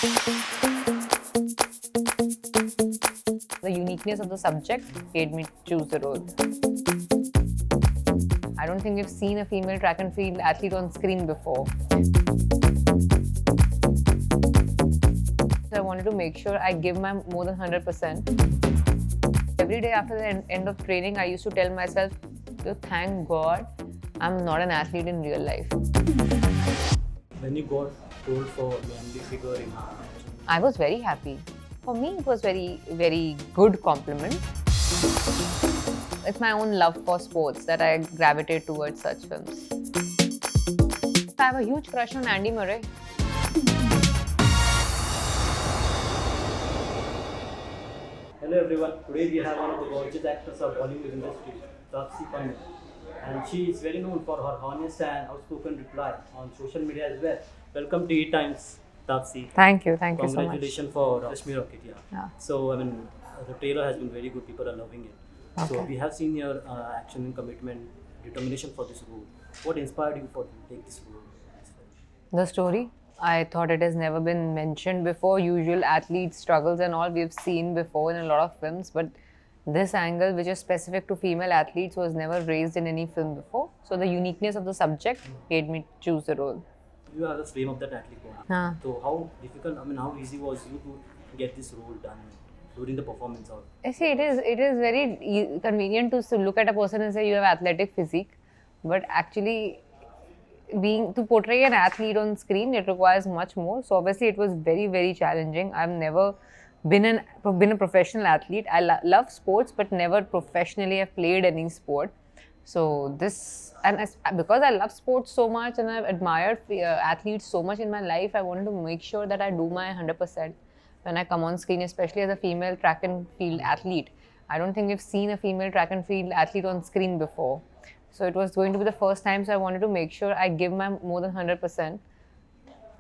The uniqueness of the subject made me choose the role. I don't think we've seen a female track and field athlete on screen before. So I wanted to make sure I give my more than 100%. Every day after the end of training, I used to tell myself, thank God I'm not an athlete in real life. When you got told for manly figure in I was very happy. For me, it was very, very good compliment. It's my own love for sports that I gravitate towards such films. I have a huge crush on Andy Murray. Hello everyone, today we have one of the gorgeous actors of Bollywood industry, Taapsee Pannu. And she is very known for her honest and outspoken reply on social media as well. Welcome to E Times, Taapsee. Thank you so much. Congratulations for Rashmi Rocket. Yeah. So the trailer has been very good. People are loving it. So Okay. we have seen your action and commitment, determination for this role. What inspired you to take this role? The story, I thought it has never been mentioned before. Usual athlete struggles and all we've seen before in a lot of films, but this angle, which is specific to female athletes, was never raised in any film before. So the uniqueness of the subject made me choose the role. You are the frame of that athlete body. Huh. So how difficult? How easy was you to get this role done during the performance? Or I see, it is very convenient to look at a person and say you have athletic physique, but actually to portray an athlete on screen, it requires much more. So obviously it was very, very challenging. I've never been a professional athlete. I love sports, but never professionally have played any sport. So because I love sports so much and I've admired athletes so much in my life, I wanted to make sure that I do my 100% when I come on screen, especially as a female track and field athlete. I don't think we've seen a female track and field athlete on screen before. So it was going to be the first time, so I wanted to make sure I give my more than 100%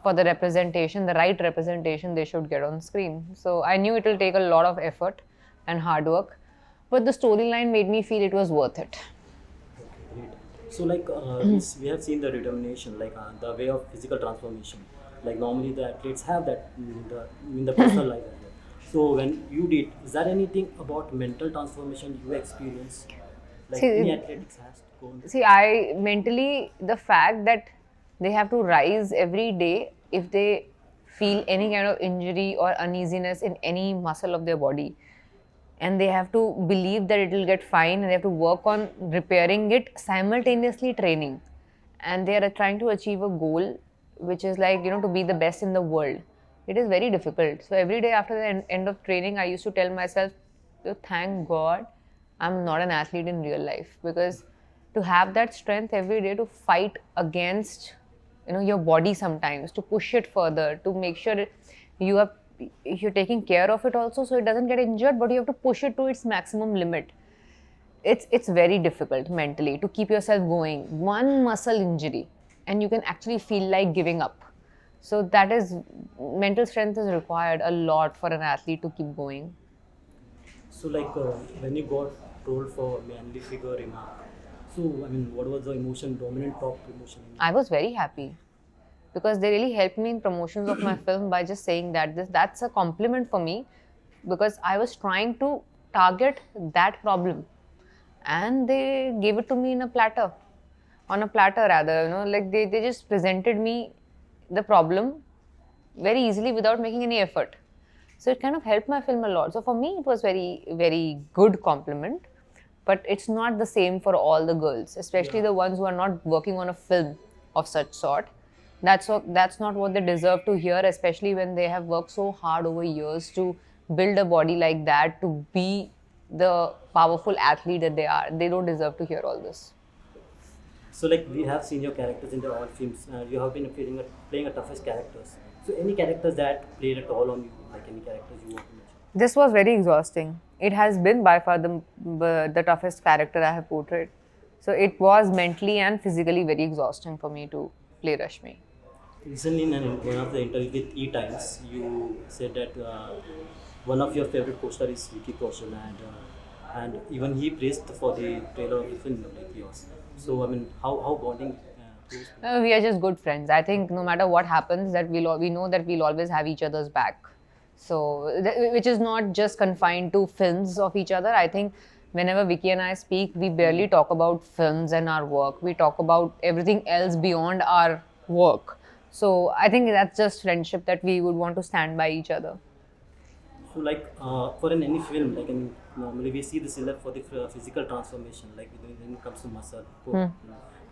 for the representation, the right representation they should get on screen. So I knew it will take a lot of effort and hard work, but the storyline made me feel it was worth it. great. So we have seen the determination, the way of physical transformation. Like normally the athletes have that in the personal life as well. So when you did, is there anything about mental transformation you experienced? Like See, any athletics has gone. See, the fact that they have to rise every day if they feel any kind of injury or uneasiness in any muscle of their body, and they have to believe that it will get fine and they have to work on repairing it, simultaneously training, and they are trying to achieve a goal which is to be the best in the world. It is very difficult. So every day after the end of training, I used to tell myself, thank God I'm not an athlete in real life, because to have that strength every day to fight against your body sometimes, to push it further, to make sure you're taking care of it also so it doesn't get injured, but you have to push it to its maximum limit. It's very difficult mentally to keep yourself going. One muscle injury and you can actually feel like giving up. So that is, mental strength is required a lot for an athlete to keep going. So when you got told for manly figure in so what was the dominant top emotion? I was very happy because they really helped me in promotions of my film by just saying that's a compliment for me, because I was trying to target that problem and they gave it to me on a platter rather, they just presented me the problem very easily without making any effort. So it kind of helped my film a lot. So for me, it was very, very good compliment. But it's not the same for all the girls, especially the ones who are not working on a film of such sort. That's not what they deserve to hear, especially when they have worked so hard over years to build a body like that, to be the powerful athlete that they are. They don't deserve to hear all this. So we have seen your characters in all films. You have been playing a toughest characters. So any characters that played at all on you, like any characters you want to mention? This was very exhausting. It has been by far the toughest character I have portrayed. So it was mentally and physically very exhausting for me to play Rashmi. Recently, in one of the interviews with E Times, you said that one of your favorite co-stars is Vicky Kaushal, and even he praised for the trailer of the film like yours. So how bonding close? We are just good friends. I think no matter what happens, that we know that we'll always have each other's back. So, which is not just confined to films of each other. I think whenever Vicky and I speak, we barely talk about films and our work. We talk about everything else beyond our work. So, I think that's just friendship that we would want to stand by each other. So like for in any film, like in normally we see the celeb for the physical transformation, like when it comes to muscle,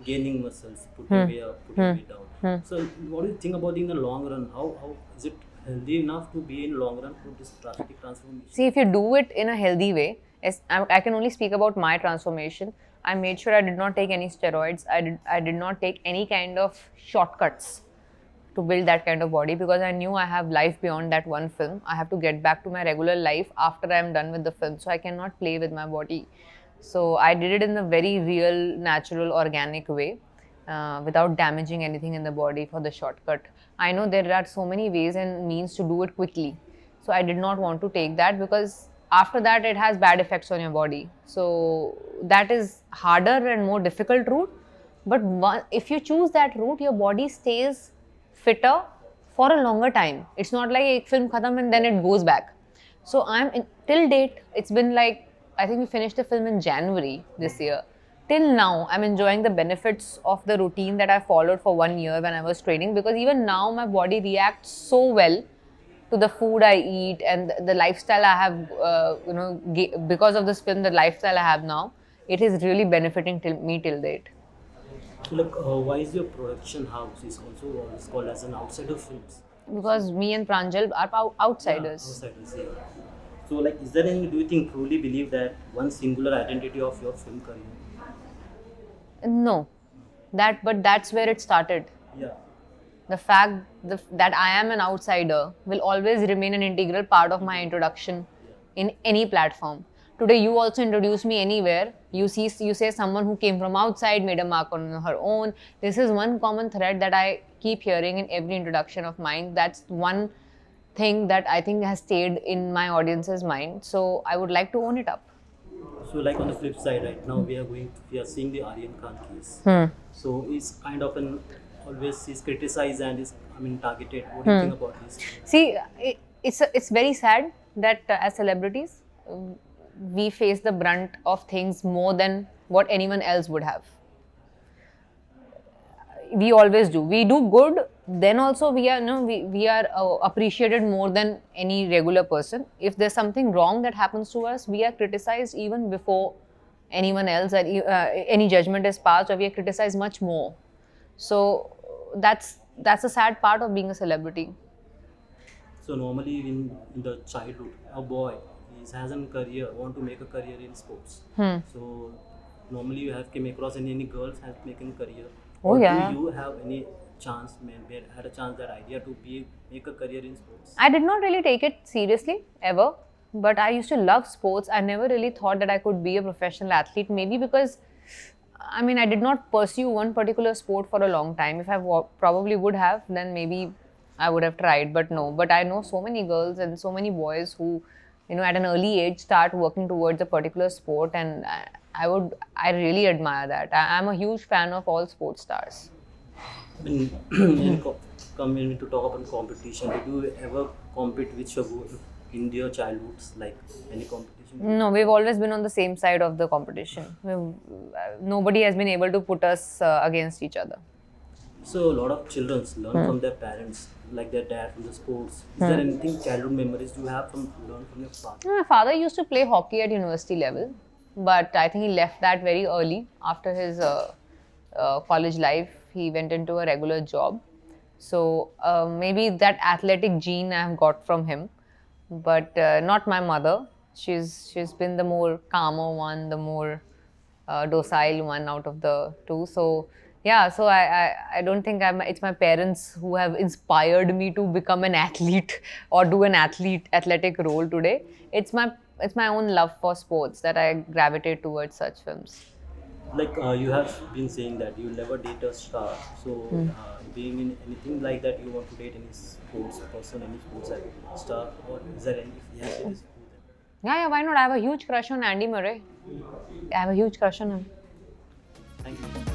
gaining muscles, putting weight up, putting weight down. So what do you think about in the long run? How is it healthy enough to be in long run for this drastic transformation? See, if you do it in a healthy way, I can only speak about my transformation. I made sure I did not take any steroids. I did not take any kind of shortcuts to build that kind of body, because I knew I have life beyond that one film. I have to get back to my regular life after I am done with the film. So I cannot play with my body. So I did it in a very real, natural, organic way, without damaging anything in the body for the shortcut. I know there are so many ways and means to do it quickly. So I did not want to take that, because after that it has bad effects on your body. So that is harder and more difficult route. But if you choose that route, your body stays fitter for a longer time. It's not like a film khatam and then it goes back. So till date, it's been like, I think we finished the film in January this year. Till now, I'm enjoying the benefits of the routine that I followed for 1 year when I was training, because even now my body reacts so well to the food I eat and the lifestyle I have, because of this film, the lifestyle I have now, it is really benefiting me till date. So like why is your production house is also always called as an outsider films? Because me and Pranjal are outsiders. Outsiders, yeah. So like is there any, do you think truly believe that one singular identity of your film career? No, but that's where it started. Yeah. The fact that I am an outsider will always remain an integral part of my introduction in any platform. Today, you also introduce me anywhere. You say someone who came from outside, made a mark on her own. This is one common thread that I keep hearing in every introduction of mine. That's one thing that I think has stayed in my audience's mind. So I would like to own it up. So like on the flip side, right now we are seeing the Aryan Khan case. So he's kind of always he's criticized and is targeted. What do you think about this? See, it's very sad that as celebrities, we face the brunt of things more than what anyone else would have. We always do. We do good, then also we are appreciated more than any regular person. If there's something wrong that happens to us, we are criticized even before anyone else, any judgment is passed, or we are criticized much more. So that's a sad part of being a celebrity. So normally in the childhood, a boy has a career, want to make a career in sports. So normally you have came across any girls have making career. Oh, yeah. Do you have any chance, had a chance, that idea to make a career in sports? I did not really take it seriously ever, but I used to love sports. I never really thought that I could be a professional athlete, maybe because I did not pursue one particular sport for a long time. If I probably would have, then maybe I would have tried, but no. But I know so many girls and so many boys who, at an early age start working towards a particular sport, and I really admire that. I'm a huge fan of all sports stars. When coming to talk about competition, did you ever compete with in your childhoods, like any competition? No, we've always been on the same side of the competition. Nobody has been able to put us against each other. So a lot of children learn from their parents, like their dad from the sports. Is there anything childhood memories you have learn from your father? My father used to play hockey at university level, but I think he left that very early. After his college life, he went into a regular job. So maybe that athletic gene I have got from him, but not my mother. She's been the more calmer one, the more docile one out of the two. So yeah, so I don't think it's my parents who have inspired me to become an athlete or do an athletic role today. It's my own love for sports that I gravitate towards such films. Like you have been saying that you never date a star. So being in anything like that, you want to date any sports person, any sports star, or is there any? Yes, it is. Yeah, why not? I have a huge crush on Andy Murray. I have a huge crush on him. Thank you.